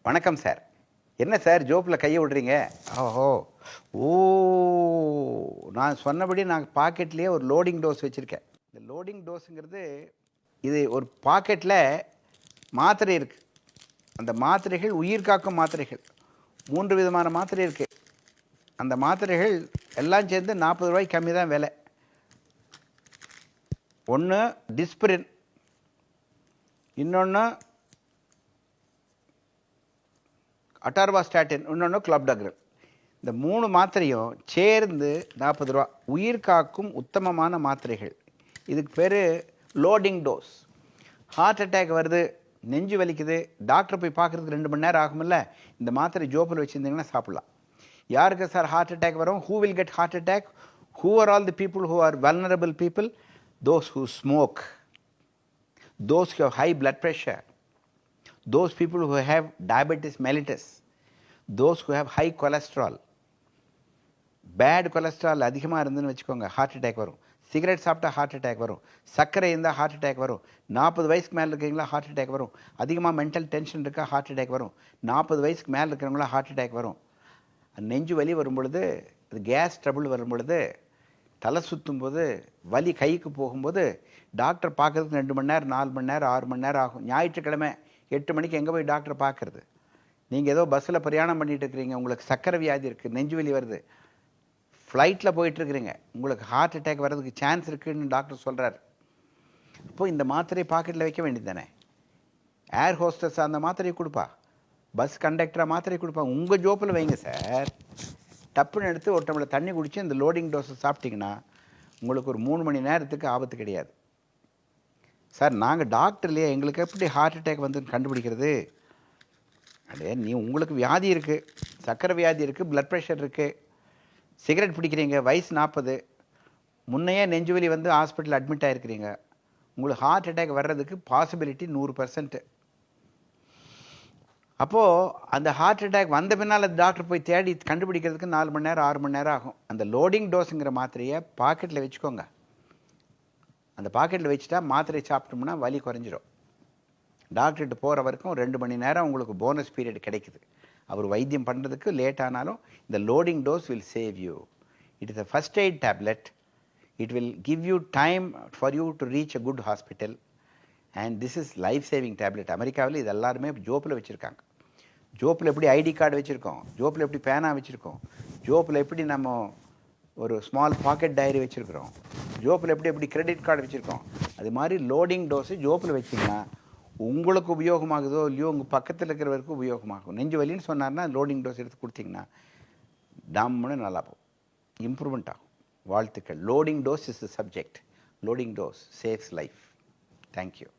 வணக்கம் சார். என்ன சார் ஜோப்பில் கையை விடுறீங்க? ஓஹோ! ஓ! நான் சொன்னபடி நான் பாக்கெட்லேயே ஒரு லோடிங் டோஸ் வச்சுருக்கேன். இந்த லோடிங் டோஸுங்கிறது இது ஒரு பாக்கெட்டில் மாத்திரை இருக்குது. அந்த மாத்திரைகள் உயிர் காக்கும் மாத்திரைகள். 3 விதமான மாத்திரை இருக்குது. அந்த மாத்திரைகள் எல்லாம் சேர்ந்து ₹40 கம்மி தான் விலை. ஒன்று டிஸ்பிரின், இன்னொன்று அட்டார்வாஸ்டாட்டின், இன்னொன்று கிளாப்டாக்ரல். இந்த 3 மாத்திரையும் சேர்ந்து ₹40. உயிர் காக்கும் உத்தமமான மாத்திரைகள். இதுக்கு பேர் லோடிங் டோஸ். ஹார்ட் அட்டாக் வருது, நெஞ்சு வலிக்குது, டாக்டர் போய் பார்க்குறதுக்கு 2 மணி நேரம் ஆகும்ல, இந்த மாத்திரை ஜோப்பில் வச்சுருந்தீங்கன்னா சாப்பிட்லாம். யாருக்கு சார் ஹார்ட் அட்டாக் வரும்? Who will get heart attack? Who are all the people who are vulnerable people? Those who smoke, those who have high blood pressure, those people who have diabetes mellitus, those who have high cholesterol. Bad cholesterol அதிகமாக இருந்துன்னு வச்சுக்கோங்க, heart attack வரும். Cigarette சாப்பிட்டா heart attack வரும். சர்க்கரை இருந்தால் heart attack வரும். 40 வயசுக்கு மேலே இருக்கிறீங்களா ஹார்ட் அட்டாக் வரும். அதிகமாக மென்டல் டென்ஷன் இருக்கா ஹார்ட் அட்டாக் வரும். 40 வயசுக்கு மேலே இருக்கிறவங்களா ஹார்ட் அட்டாக் வரும். நெஞ்சு வலி வரும் பொழுது, அது கேஸ் ட்ரபிள் வரும் பொழுது, தலை சுற்றும் போது, வலி கைக்கு போகும்போது டாக்டர் பார்க்கறதுக்கு 2 மணி நேரம், 4 மணி நேரம், 6 மணி நேரம் ஆகும். ஞாயிற்றுக்கிழமை 8 மணிக்கு எங்கே போய் டாக்டர் பார்க்குறது? நீங்கள் ஏதோ பஸ்ஸில் பிரயாணம் பண்ணிகிட்டு இருக்கிறீங்க, உங்களுக்கு சக்கரை வியாதி இருக்குது, நெஞ்சு வலி வருது, ஃப்ளைட்டில் போயிட்டுருக்கிறீங்க, உங்களுக்கு ஹார்ட் அட்டாக் வர்றதுக்கு சான்ஸ் இருக்குதுன்னு டாக்டர் சொல்கிறார். இப்போது இந்த மாத்திரையை பாக்கெட்டில் வைக்க வேண்டியது தானே? ஏர் ஹோஸ்டஸ் அந்த மாத்திரையை கொடுப்பா, பஸ் கண்டக்டராக மாத்திரை கொடுப்பா, உங்கள் ஜோப்பில் வைங்க சார். டப்புன்னு எடுத்து ஒரு டம்ளர் தண்ணி குடித்து இந்த லோடிங் டோஸை சாப்பிட்டிங்கன்னா உங்களுக்கு ஒரு 3 மணி நேரத்துக்கு ஆபத்து கிடையாது. சார் நாங்கள் டாக்டர்லையே, எங்களுக்கு எப்படி ஹார்ட் அட்டாக் வந்து கண்டுபிடிக்கிறது? அடே, நீ உங்களுக்கு வியாதி இருக்குது, சர்க்கரை வியாதி இருக்குது, ப்ளட் ப்ரெஷர் இருக்குது, சிகரெட் பிடிக்கிறீங்க, வயசு 40, முன்னையே நெஞ்சுவலி வந்து ஹாஸ்பிட்டல் அட்மிட் ஆகிருக்கிறீங்க, உங்களுக்கு ஹார்ட் அட்டாக் வர்றதுக்கு பாசிபிலிட்டி 100%. அப்போது அந்த ஹார்ட் அட்டாக் வந்த பின்னால் டாக்டர் போய் தேடி கண்டுபிடிக்கிறதுக்கு 4 மணி நேரம், 6 மணி நேரம் ஆகும். அந்த லோடிங் டோஸுங்கிற மாத்திரையை பாக்கெட்டில் வச்சுக்கோங்க. அந்த பாக்கெட்டில் வச்சுட்டா மாத்திரை சாப்பிட்டோம்னா வலி குறைஞ்சிரும். டாக்டர்கிட்ட போகிற வரைக்கும் 2 மணி நேரம் உங்களுக்கு போனஸ் பீரியட் கிடைக்குது. அவர் வைத்தியம் பண்ணுறதுக்கு லேட் ஆனாலும் இந்த loading dose will save you. It is a first eight tablet. It will give you time for you to reach a good hospital. And this is life saving tablet. அமெரிக்காவில் இது எல்லாருமே ஜோப்பில் வச்சுருக்காங்க. ஜோப்பில் எப்படி ஐடி கார்டு வச்சுருக்கோம், ஜோப்பில் எப்படி பேனா வச்சுருக்கோம், ஜோப்பில் எப்படி நம்ம ஒரு ஸ்மால் பாக்கெட் டைரி வச்சுருக்கிறோம், ஜோப்பில் எப்படி கிரெடிட் கார்டு வச்சுருக்கோம், அது மாதிரி லோடிங் டோஸு ஜோப்பில் வச்சிங்கன்னா உங்களுக்கு உபயோகமாகுதோ இல்லையோ உங்கள் பக்கத்தில் இருக்கிறவருக்கு உபயோகமாகும். நெஞ்சு வலின்னு சொன்னார்னா லோடிங் டோஸ் எடுத்து கொடுத்தீங்கன்னா டம்முன்னு நல்லா போகும், இம்ப்ரூவ்மெண்ட் ஆகும். வாழ்த்துக்கள். Loading dose is the subject. Loading dose saves life. Thank you.